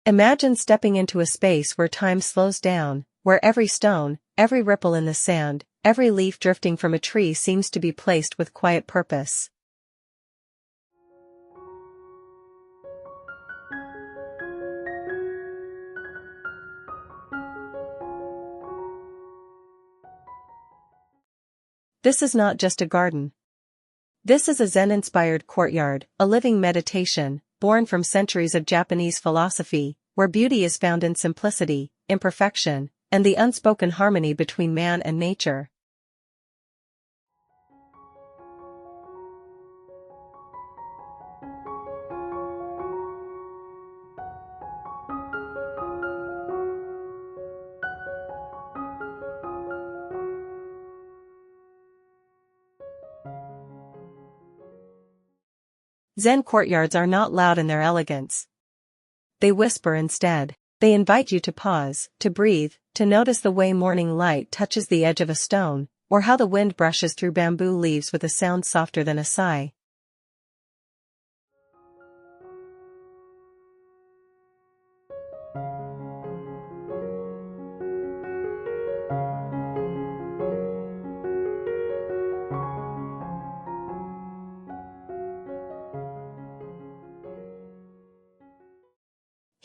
Imagine stepping into a space where time slows down, where every stone, every ripple in the sand, every leaf drifting from a tree seems to be placed with quiet purpose. This is not just a garden. This is a Zen-inspired courtyard, a living meditation, born from centuries of Japanese philosophy, where beauty is found in simplicity, imperfection, and the unspoken harmony between man and nature. Zen courtyards are not loud in their elegance. They whisper instead. They invite you to pause, to breathe, to notice the way morning light touches the edge of a stone, or how the wind brushes through bamboo leaves with a sound softer than a sigh.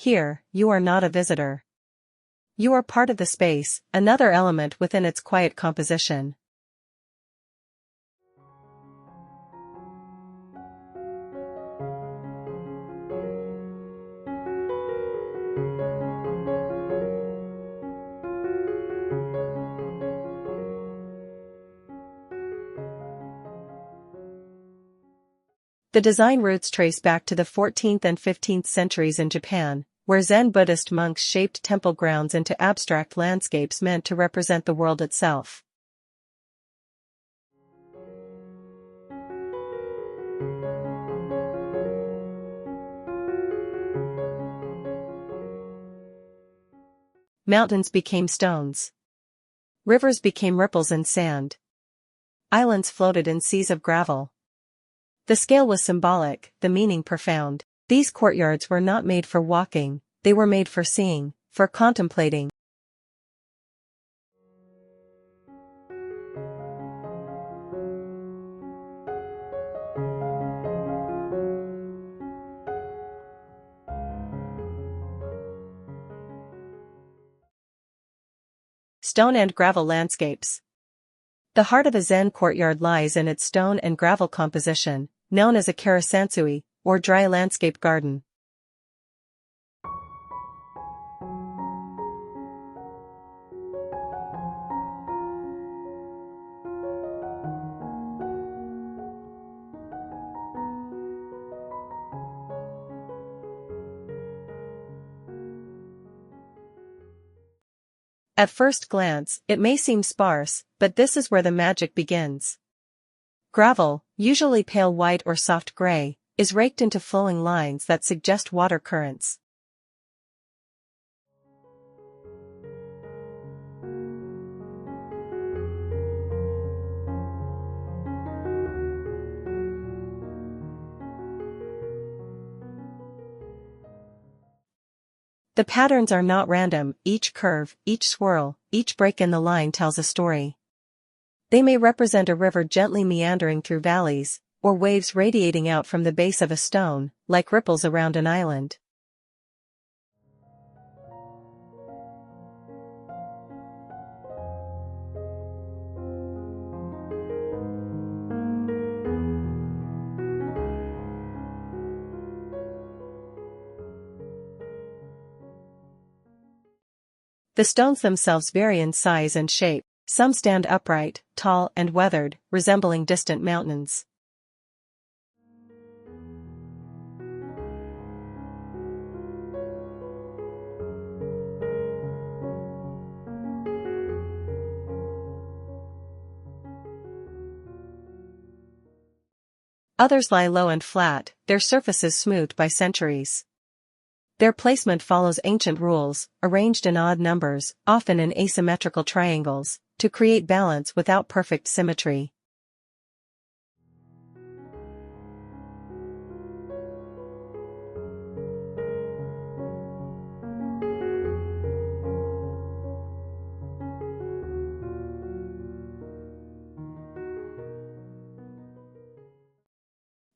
Here, you are not a visitor. You are part of the space, another element within its quiet composition. The design roots trace back to the 14th and 15th centuries in Japan, where Zen Buddhist monks shaped temple grounds into abstract landscapes meant to represent the world itself. Mountains became stones. Rivers became ripples in sand. Islands floated in seas of gravel. The scale was symbolic, the meaning profound. These courtyards were not made for walking, they were made for seeing, for contemplating. Stone and gravel landscapes. The heart of a Zen courtyard lies in its stone and gravel composition, known as a karasansui, or dry landscape garden. At first glance, it may seem sparse, but this is where the magic begins. Gravel, usually pale white or soft gray, is raked into flowing lines that suggest water currents. The patterns are not random, each curve, each swirl, each break in the line tells a story. They may represent a river gently meandering through valleys, or waves radiating out from the base of a stone, like ripples around an island. The stones themselves vary in size and shape. Some stand upright, tall and weathered, resembling distant mountains. Others lie low and flat, their surfaces smoothed by centuries. Their placement follows ancient rules, arranged in odd numbers, often in asymmetrical triangles, to create balance without perfect symmetry.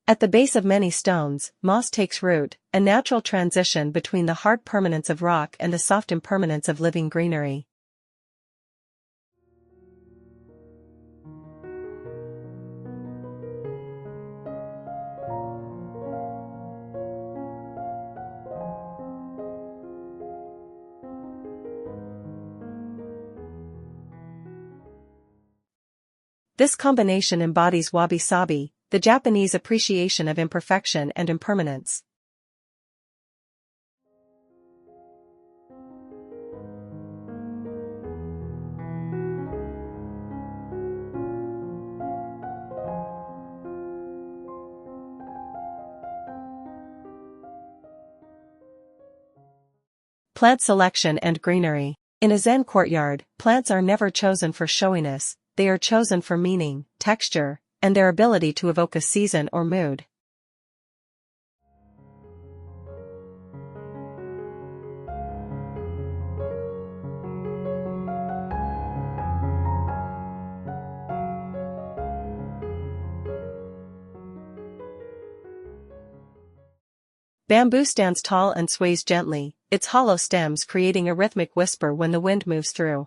At the base of many stones, moss takes root, a natural transition between the hard permanence of rock and the soft impermanence of living greenery. This combination embodies wabi-sabi, the Japanese appreciation of imperfection and impermanence. Plant selection and greenery. In a Zen courtyard, plants are never chosen for showiness, they are chosen for meaning, texture, and their ability to evoke a season or mood. Bamboo stands tall and sways gently, its hollow stems creating a rhythmic whisper when the wind moves through.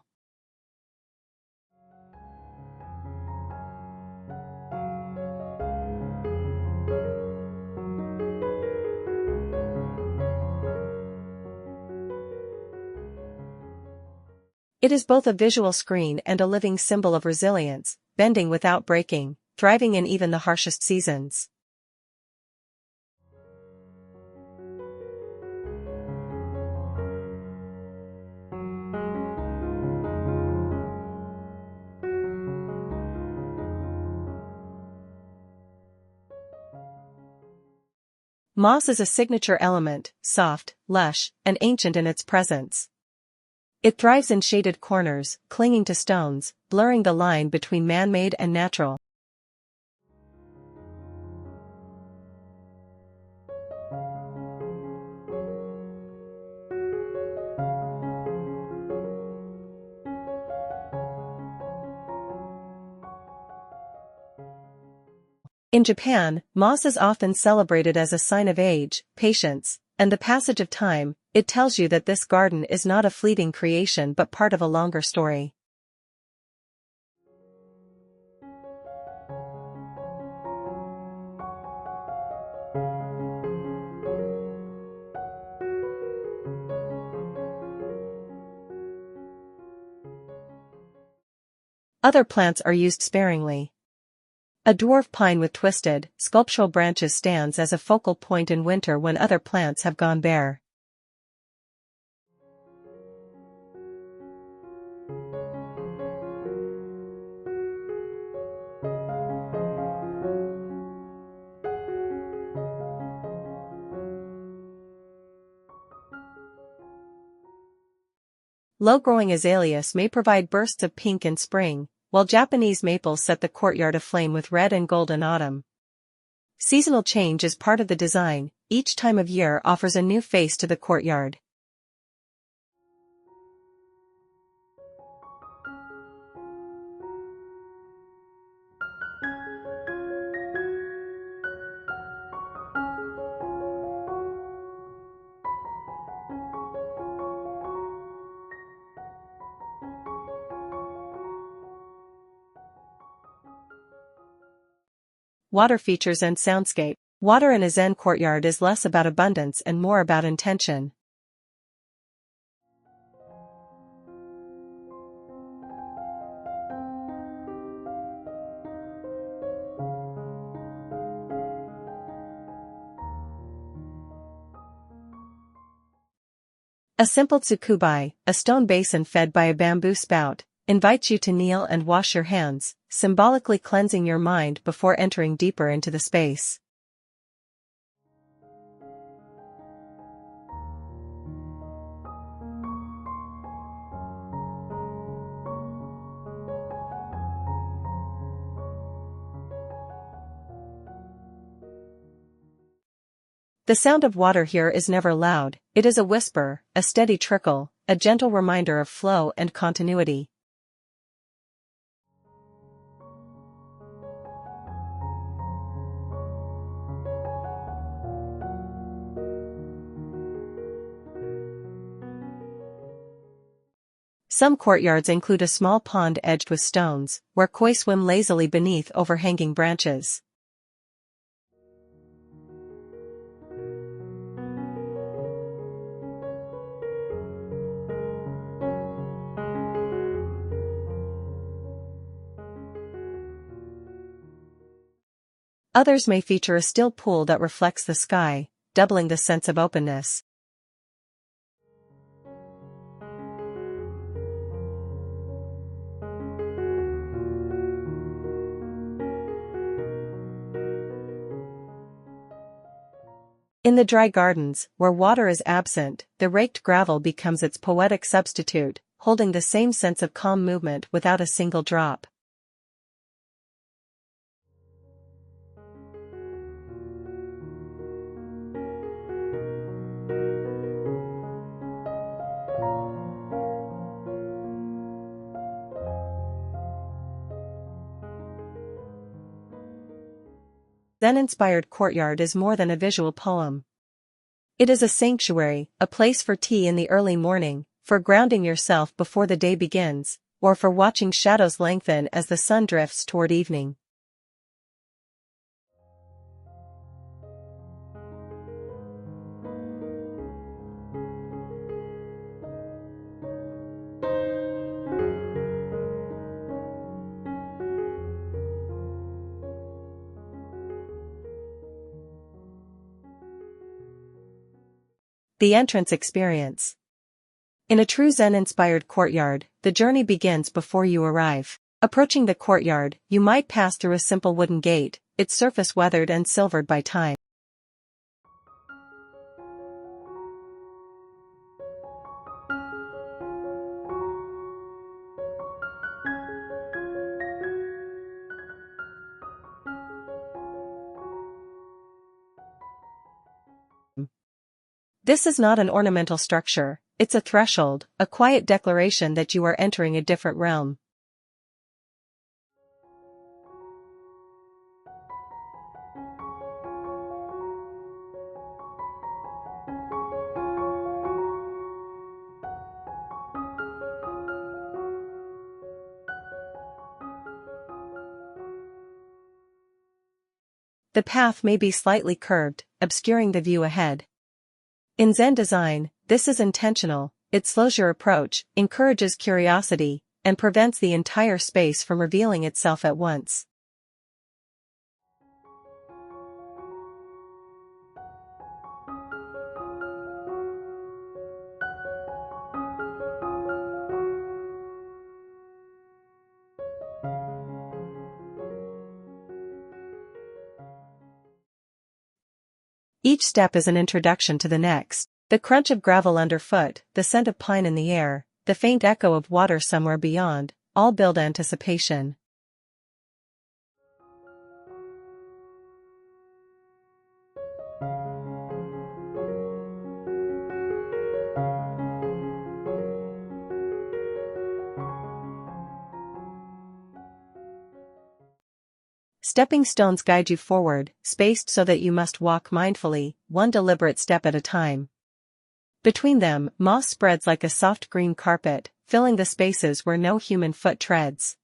It is both a visual screen and a living symbol of resilience, bending without breaking, thriving in even the harshest seasons. Moss is a signature element, soft, lush, and ancient in its presence. It thrives in shaded corners, clinging to stones, blurring the line between man-made and natural. In Japan, moss is often celebrated as a sign of age, patience, and the passage of time. It tells you that this garden is not a fleeting creation but part of a longer story. Other plants are used sparingly. A dwarf pine with twisted, sculptural branches stands as a focal point in winter when other plants have gone bare. Low-growing azaleas may provide bursts of pink in spring, while Japanese maples set the courtyard aflame with red and gold in autumn. Seasonal change is part of the design, each time of year offers a new face to the courtyard. Water features and soundscape. Water in a Zen courtyard is less about abundance and more about intention. A simple tsukubai, a stone basin fed by a bamboo spout, invites you to kneel and wash your hands, symbolically cleansing your mind before entering deeper into the space. The sound of water here is never loud, it is a whisper, a steady trickle, a gentle reminder of flow and continuity. Some courtyards include a small pond edged with stones, where koi swim lazily beneath overhanging branches. Others may feature a still pool that reflects the sky, doubling the sense of openness. In the dry gardens, where water is absent, the raked gravel becomes its poetic substitute, holding the same sense of calm movement without a single drop. Zen-inspired courtyard is more than a visual poem. It is a sanctuary, a place for tea in the early morning, for grounding yourself before the day begins, or for watching shadows lengthen as the sun drifts toward evening. The entrance experience. In a true Zen-inspired courtyard, the journey begins before you arrive. Approaching the courtyard, you might pass through a simple wooden gate, its surface weathered and silvered by time. This is not an ornamental structure, it's a threshold, a quiet declaration that you are entering a different realm. The path may be slightly curved, obscuring the view ahead. In Zen design, this is intentional, it slows your approach, encourages curiosity, and prevents the entire space from revealing itself at once. Each step is an introduction to the next. The crunch of gravel underfoot, the scent of pine in the air, the faint echo of water somewhere beyond, all build anticipation. Stepping stones guide you forward, spaced so that you must walk mindfully, one deliberate step at a time. Between them, moss spreads like a soft green carpet, filling the spaces where no human foot treads.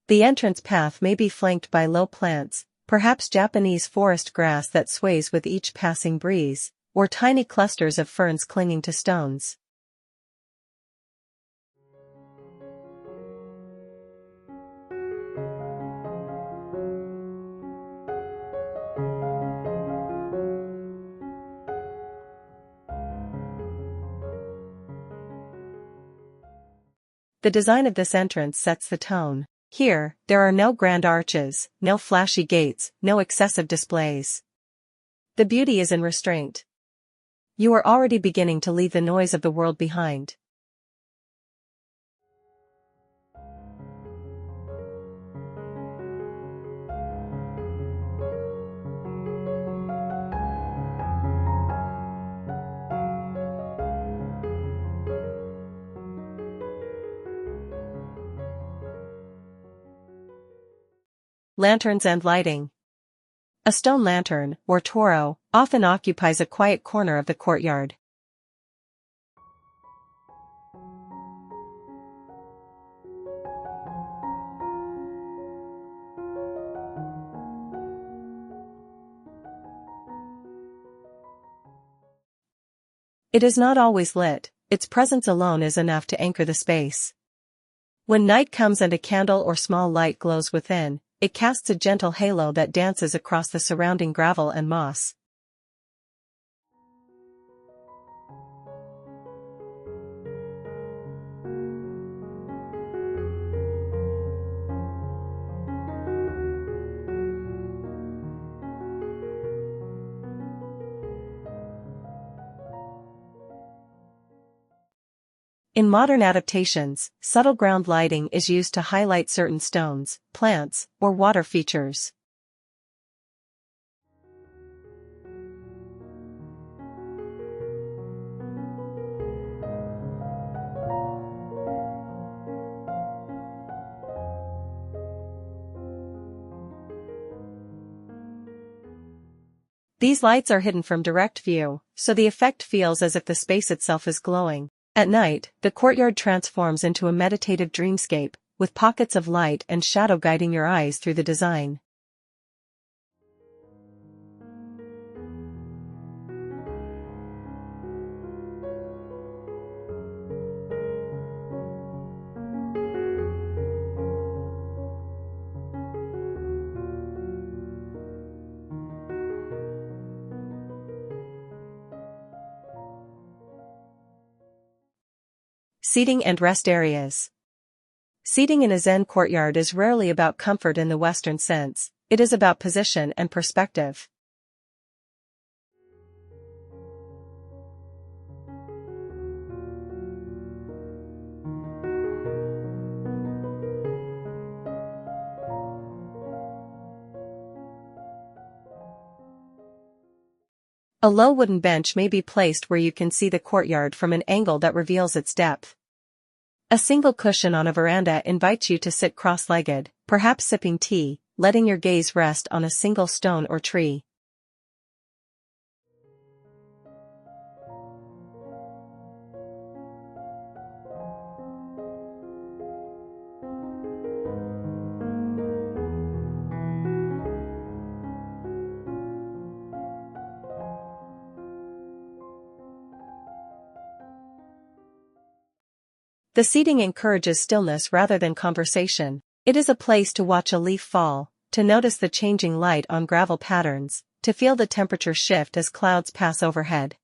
The entrance path may be flanked by low plants, perhaps Japanese forest grass that sways with each passing breeze, or tiny clusters of ferns clinging to stones. The design of this entrance sets the tone. Here, there are no grand arches, no flashy gates, no excessive displays. The beauty is in restraint. You are already beginning to leave the noise of the world behind. Lanterns and lighting. A stone lantern, or toro, often occupies a quiet corner of the courtyard. It is not always lit, its presence alone is enough to anchor the space. When night comes and a candle or small light glows within, it casts a gentle halo that dances across the surrounding gravel and moss. In modern adaptations, subtle ground lighting is used to highlight certain stones, plants, or water features. These lights are hidden from direct view, so the effect feels as if the space itself is glowing. At night, the courtyard transforms into a meditative dreamscape, with pockets of light and shadow guiding your eyes through the design. Seating and rest areas. Seating in a Zen courtyard is rarely about comfort in the Western sense, it is about position and perspective. A low wooden bench may be placed where you can see the courtyard from an angle that reveals its depth. A single cushion on a veranda invites you to sit cross-legged, perhaps sipping tea, letting your gaze rest on a single stone or tree. The seating encourages stillness rather than conversation. It is a place to watch a leaf fall, to notice the changing light on gravel patterns, to feel the temperature shift as clouds pass overhead.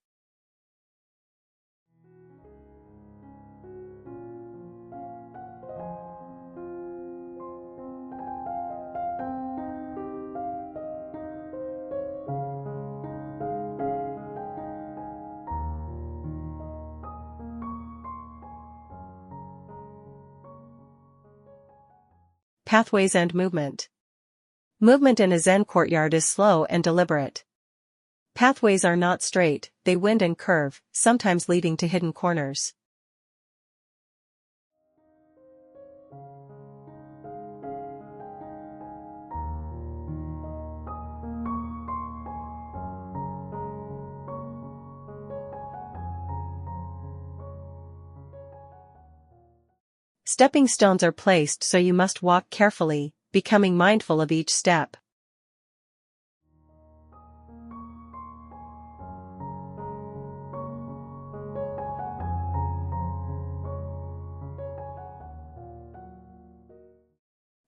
Pathways and movement. Movement in a Zen courtyard is slow and deliberate. Pathways are not straight, they wind and curve, sometimes leading to hidden corners. Stepping stones are placed so you must walk carefully, becoming mindful of each step.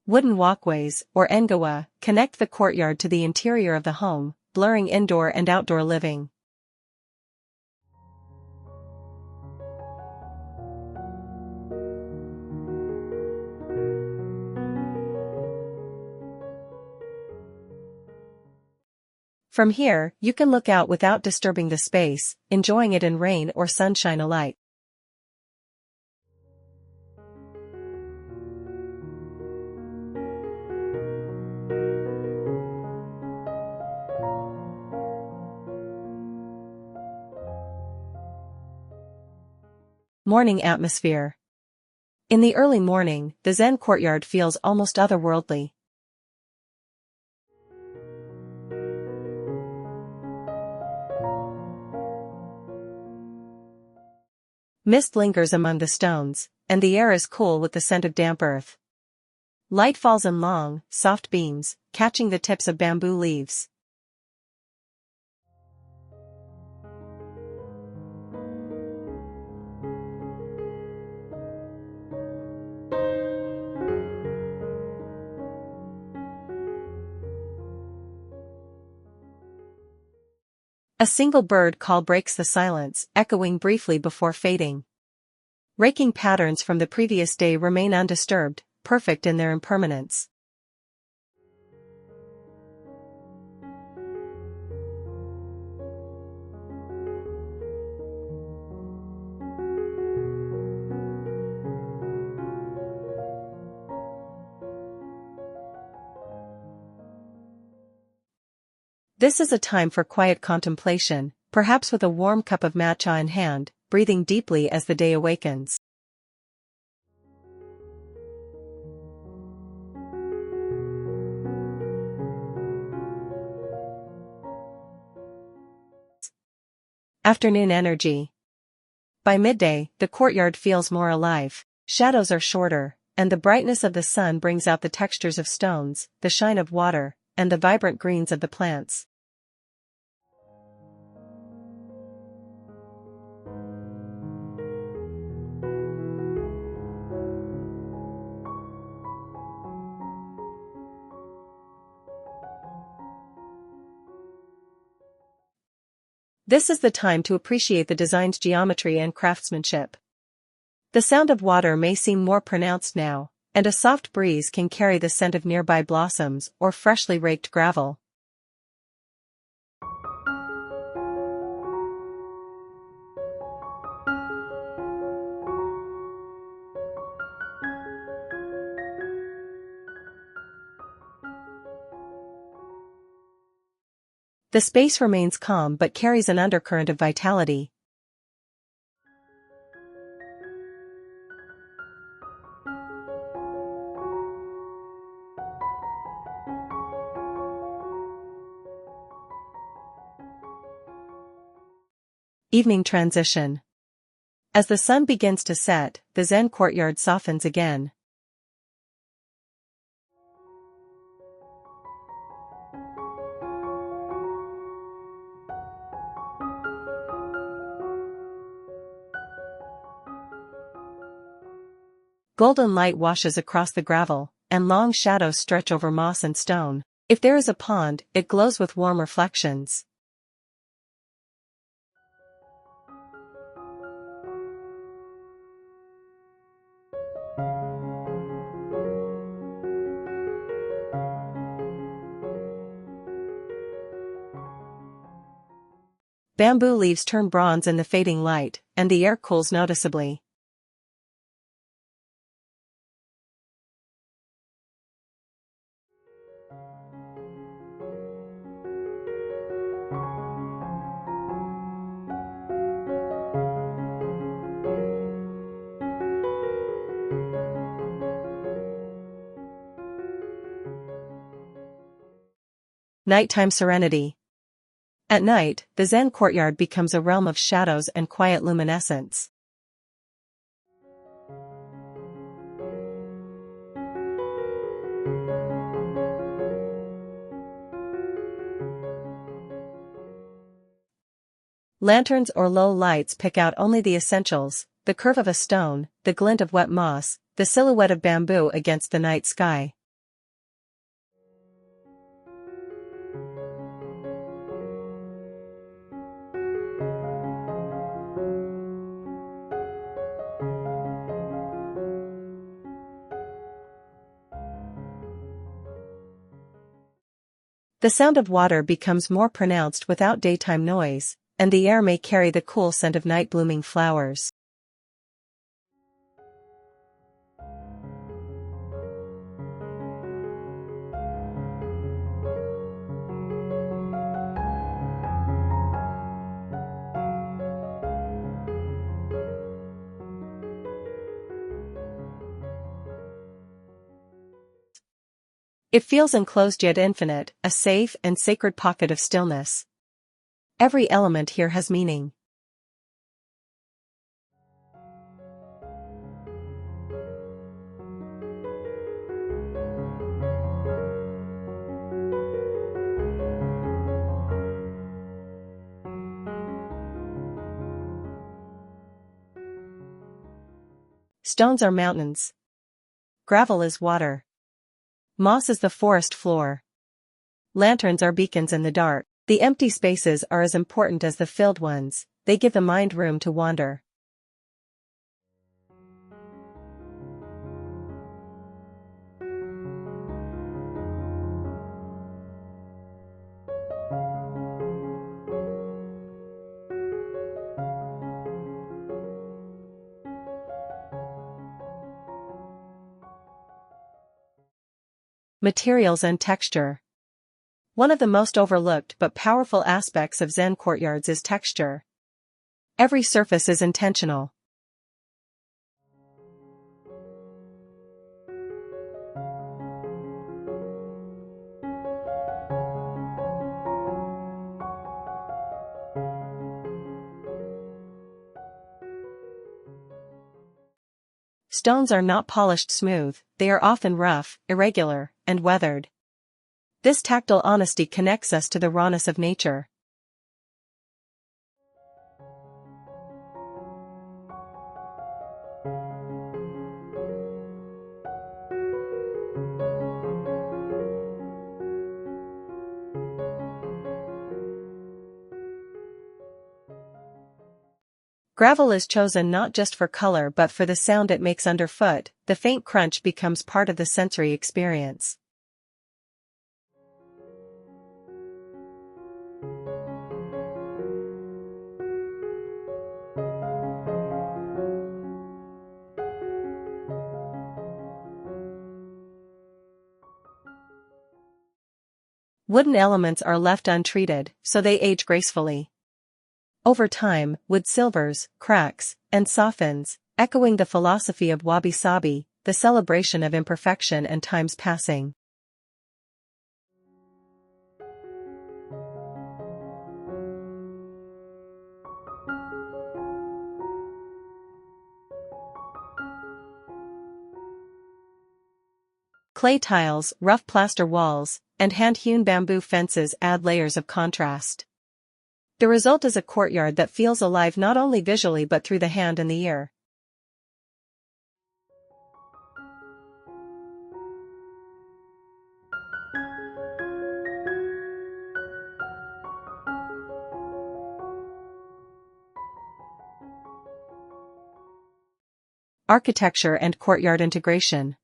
Wooden walkways, or engawa, connect the courtyard to the interior of the home, blurring indoor and outdoor living. From here, you can look out without disturbing the space, enjoying it in rain or sunshine alike. Morning atmosphere. In the early morning, the Zen courtyard feels almost otherworldly. Mist lingers among the stones, and the air is cool with the scent of damp earth. Light falls in long, soft beams, catching the tips of bamboo leaves. A single bird call breaks the silence, echoing briefly before fading. Raking patterns from the previous day remain undisturbed, perfect in their impermanence. This is a time for quiet contemplation, perhaps with a warm cup of matcha in hand, breathing deeply as the day awakens. Afternoon energy. By midday, the courtyard feels more alive. Shadows are shorter, and the brightness of the sun brings out the textures of stones, the shine of water, and the vibrant greens of the plants. This is the time to appreciate the design's geometry and craftsmanship. The sound of water may seem more pronounced now, and a soft breeze can carry the scent of nearby blossoms or freshly raked gravel. The space remains calm but carries an undercurrent of vitality. Evening transition. As the sun begins to set, the Zen courtyard softens again. Golden light washes across the gravel, and long shadows stretch over moss and stone. If there is a pond, it glows with warm reflections. Bamboo leaves turn bronze in the fading light, and the air cools noticeably. Nighttime serenity. At night, the Zen courtyard becomes a realm of shadows and quiet luminescence. Lanterns or low lights pick out only the essentials: the curve of a stone, the glint of wet moss, the silhouette of bamboo against the night sky. The sound of water becomes more pronounced without daytime noise, and the air may carry the cool scent of night-blooming flowers. It feels enclosed yet infinite, a safe and sacred pocket of stillness. Every element here has meaning. Stones are mountains. Gravel is water. Moss is the forest floor. Lanterns are beacons in the dark. The empty spaces are as important as the filled ones, they give the mind room to wander. Materials and texture. One of the most overlooked but powerful aspects of Zen courtyards is texture. Every surface is intentional. Stones are not polished smooth, they are often rough, irregular, and weathered. This tactile honesty connects us to the rawness of nature. Gravel is chosen not just for color but for the sound it makes underfoot. The faint crunch becomes part of the sensory experience. Wooden elements are left untreated, so they age gracefully. Over time, wood silvers, cracks, and softens, echoing the philosophy of wabi-sabi, the celebration of imperfection and time's passing. Clay tiles, rough plaster walls, and hand-hewn bamboo fences add layers of contrast. The result is a courtyard that feels alive not only visually but through the hand and the ear. Architecture and courtyard integration.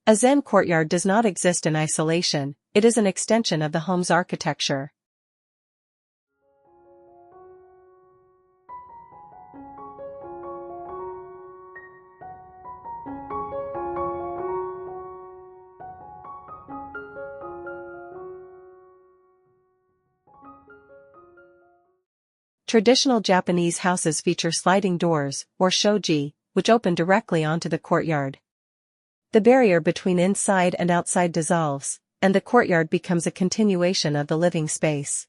A Zen courtyard does not exist in isolation, it is an extension of the home's architecture. Traditional Japanese houses feature sliding doors, or shoji, which open directly onto the courtyard. The barrier between inside and outside dissolves, and the courtyard becomes a continuation of the living space.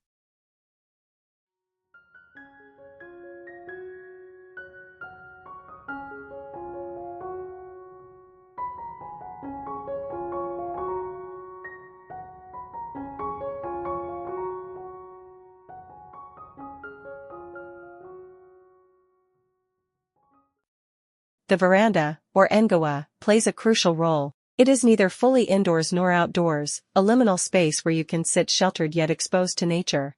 The veranda, or engawa, plays a crucial role. It is neither fully indoors nor outdoors, a liminal space where you can sit sheltered yet exposed to nature.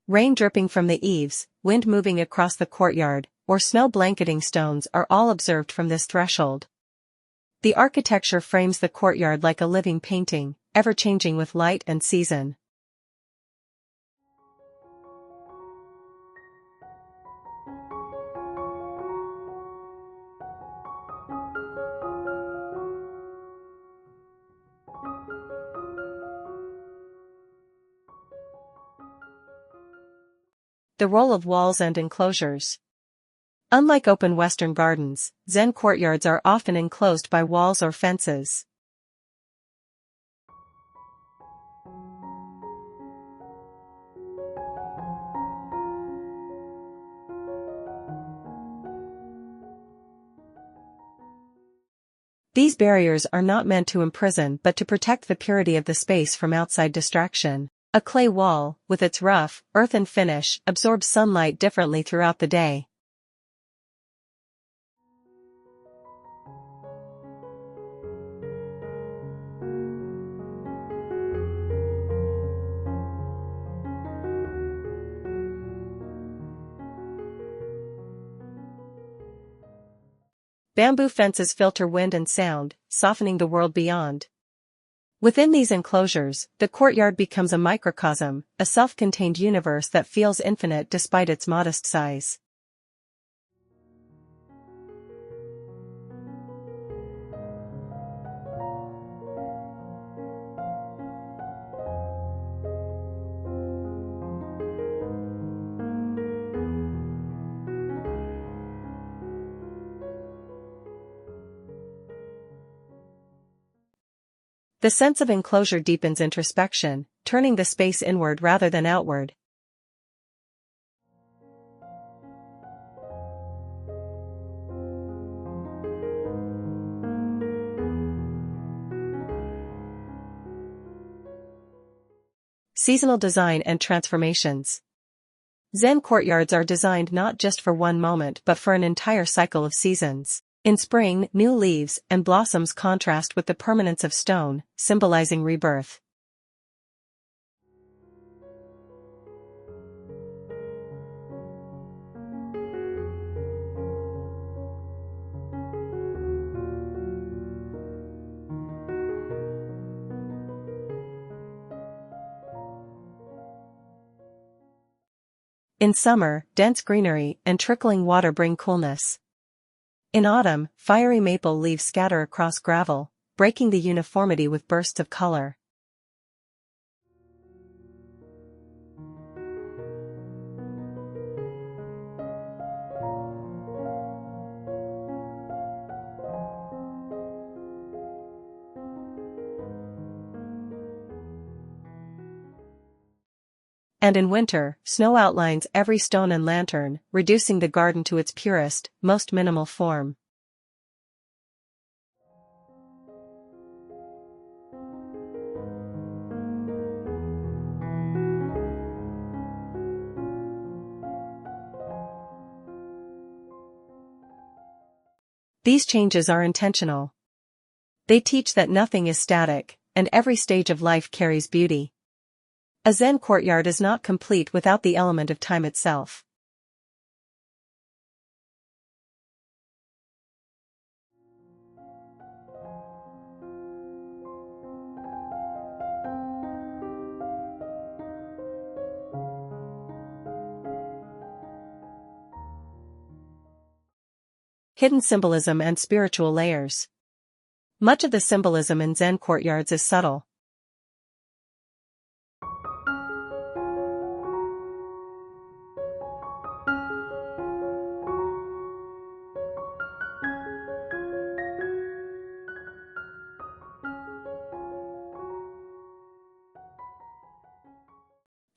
Rain dripping from the eaves, wind moving across the courtyard, or snow blanketing stones are all observed from this threshold. The architecture frames the courtyard like a living painting, ever-changing with light and season. The role of walls and enclosures. Unlike open Western gardens, Zen courtyards are often enclosed by walls or fences. These barriers are not meant to imprison but to protect the purity of the space from outside distraction. A clay wall, with its rough, earthen finish, absorbs sunlight differently throughout the day. Bamboo fences filter wind and sound, softening the world beyond. Within these enclosures, the courtyard becomes a microcosm, a self-contained universe that feels infinite despite its modest size. The sense of enclosure deepens introspection, turning the space inward rather than outward. Seasonal design and transformations. Zen courtyards are designed not just for one moment but for an entire cycle of seasons. In spring, new leaves and blossoms contrast with the permanence of stone, symbolizing rebirth. In summer, dense greenery and trickling water bring coolness. In autumn, fiery maple leaves scatter across gravel, breaking the uniformity with bursts of color. And in winter, snow outlines every stone and lantern, reducing the garden to its purest, most minimal form. These changes are intentional. They teach that nothing is static, and every stage of life carries beauty. A Zen courtyard is not complete without the element of time itself. Hidden symbolism and spiritual layers. Much of the symbolism in Zen courtyards is subtle.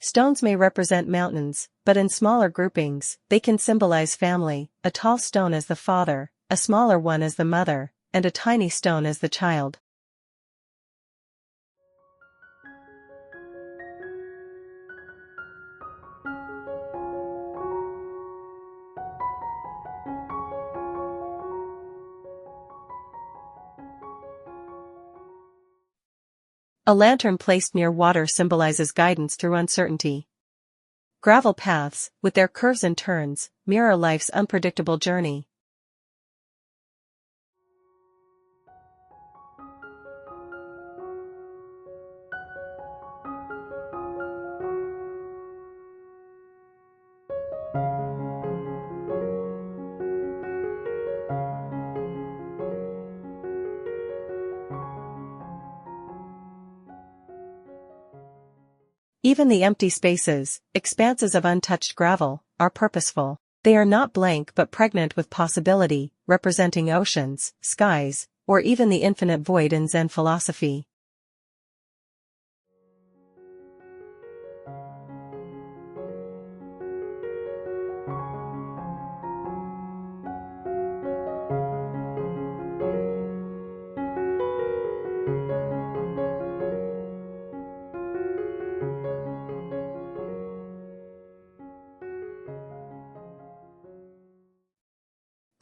Stones may represent mountains, but in smaller groupings, they can symbolize family, a tall stone as the father, a smaller one as the mother, and a tiny stone as the child. A lantern placed near water symbolizes guidance through uncertainty. Gravel paths, with their curves and turns, mirror life's unpredictable journey. Even the empty spaces, expanses of untouched gravel, are purposeful. They are not blank but pregnant with possibility, representing oceans, skies, or even the infinite void in Zen philosophy.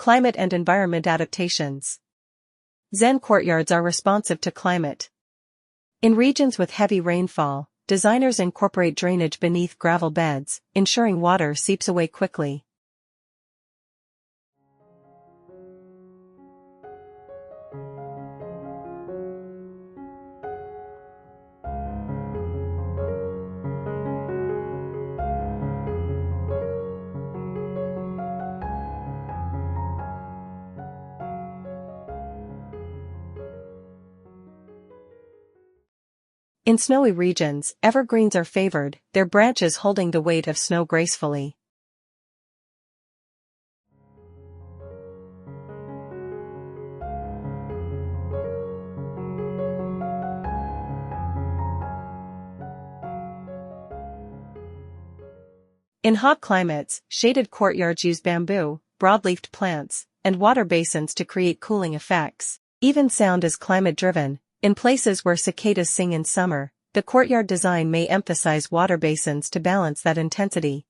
Climate and environment adaptations. Zen courtyards are responsive to climate. In regions with heavy rainfall, designers incorporate drainage beneath gravel beds, ensuring water seeps away quickly. In snowy regions, evergreens are favored, their branches holding the weight of snow gracefully. In hot climates, shaded courtyards use bamboo, broadleafed plants, and water basins to create cooling effects. Even sound is climate-driven. In places where cicadas sing in summer, the courtyard design may emphasize water basins to balance that intensity.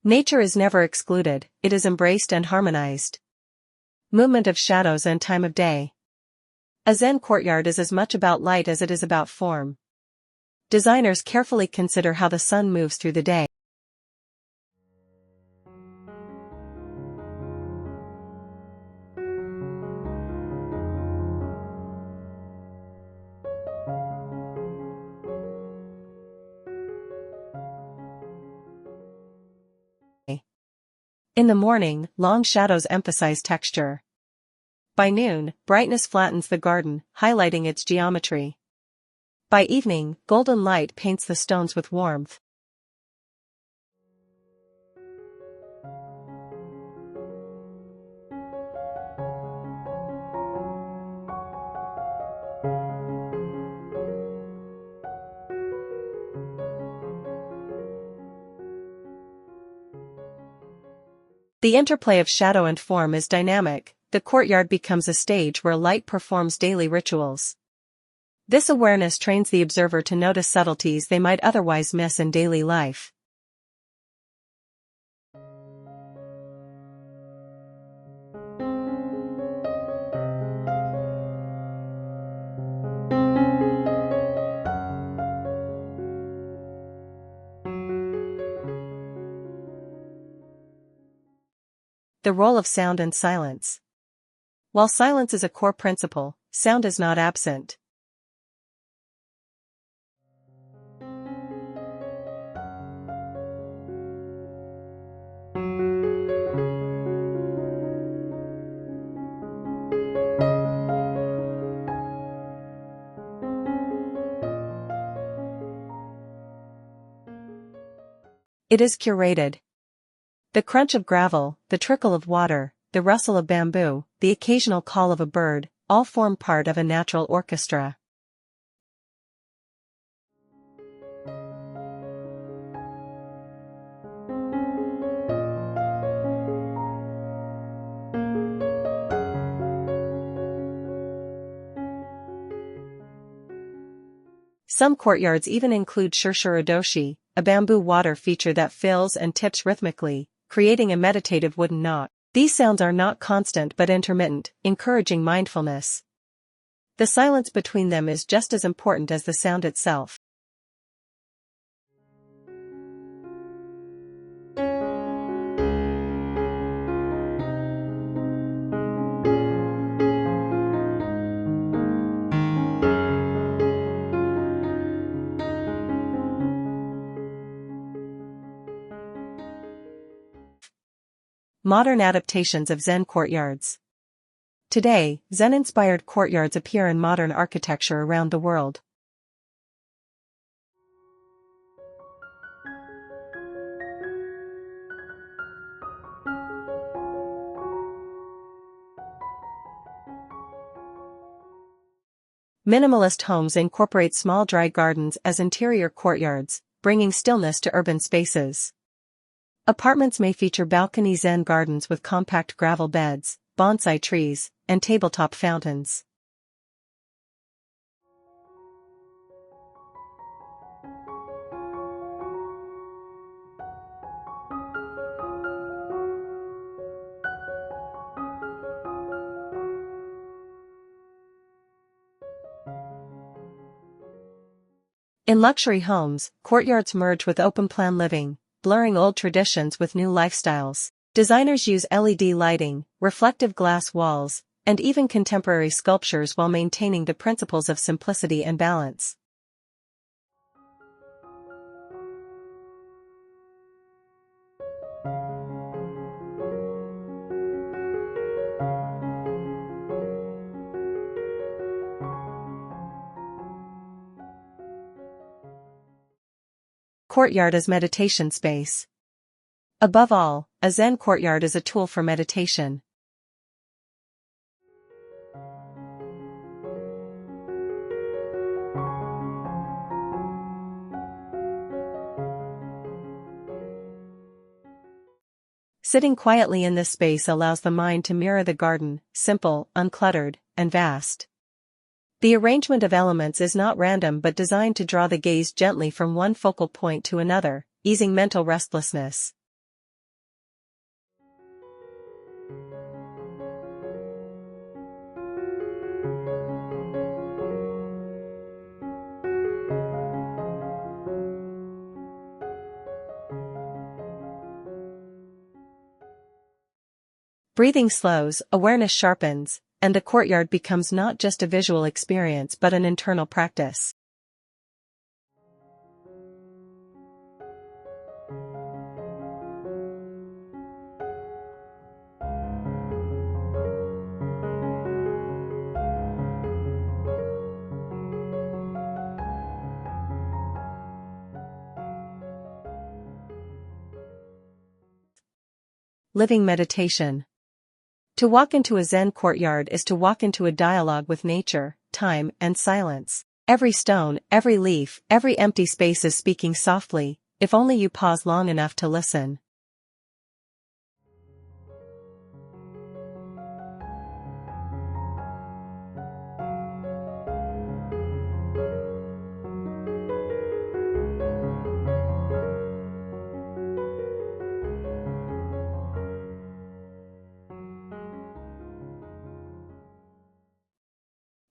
Nature is never excluded, it is embraced and harmonized. Movement of shadows and time of day. A Zen courtyard is as much about light as it is about form. Designers carefully consider how the sun moves through the day. In the morning, long shadows emphasize texture. By noon, brightness flattens the garden, highlighting its geometry. By evening, golden light paints the stones with warmth. The interplay of shadow and form is dynamic. The courtyard becomes a stage where light performs daily rituals. This awareness trains the observer to notice subtleties they might otherwise miss in daily life. The role of sound and silence. While silence is a core principle, sound is not absent. It is curated. The crunch of gravel, the trickle of water, the rustle of bamboo, the occasional call of a bird, all form part of a natural orchestra. Some courtyards even include shurshuradoshi, a bamboo water feature that fills and tips rhythmically, creating a meditative wooden knot. These sounds are not constant but intermittent, encouraging mindfulness. The silence between them is just as important as the sound itself. Modern adaptations of Zen courtyards. Today, Zen-inspired courtyards appear in modern architecture around the world. Minimalist homes incorporate small dry gardens as interior courtyards, bringing stillness to urban spaces. Apartments may feature balcony Zen gardens with compact gravel beds, bonsai trees, and tabletop fountains. In luxury homes, courtyards merge with open-plan living, blurring old traditions with new lifestyles. Designers use LED lighting, reflective glass walls, and even contemporary sculptures while maintaining the principles of simplicity and balance. Courtyard as meditation space. Above all, a Zen courtyard is a tool for meditation. Sitting quietly in this space allows the mind to mirror the garden, simple, uncluttered, and vast. The arrangement of elements is not random but designed to draw the gaze gently from one focal point to another, easing mental restlessness. Breathing slows, awareness sharpens, and the courtyard becomes not just a visual experience but an internal practice. Living meditation. To walk into a Zen courtyard is to walk into a dialogue with nature, time, and silence. Every stone, every leaf, every empty space is speaking softly, if only you pause long enough to listen.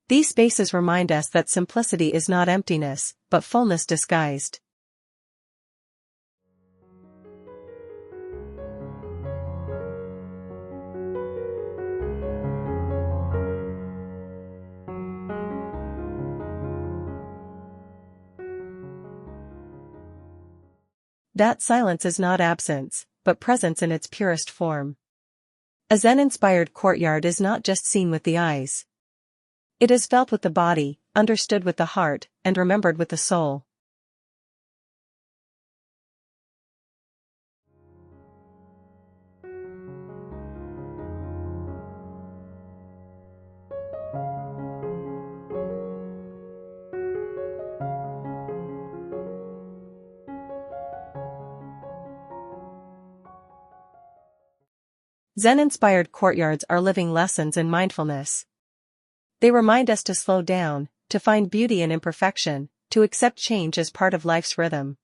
These spaces remind us that simplicity is not emptiness, but fullness disguised. That silence is not absence, but presence in its purest form. A Zen-inspired courtyard is not just seen with the eyes. It is felt with the body, understood with the heart, and remembered with the soul. Zen-inspired courtyards are living lessons in mindfulness. They remind us to slow down, to find beauty in imperfection, to accept change as part of life's rhythm.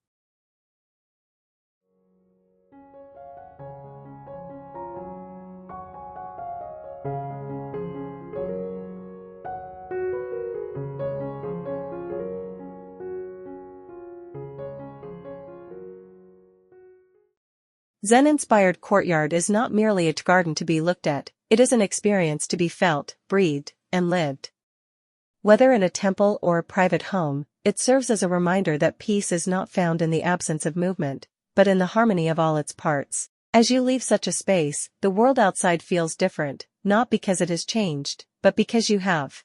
Zen-inspired courtyard is not merely a garden to be looked at, it is an experience to be felt, breathed, and lived. Whether in a temple or a private home, it serves as a reminder that peace is not found in the absence of movement, but in the harmony of all its parts. As you leave such a space, the world outside feels different, not because it has changed, but because you have.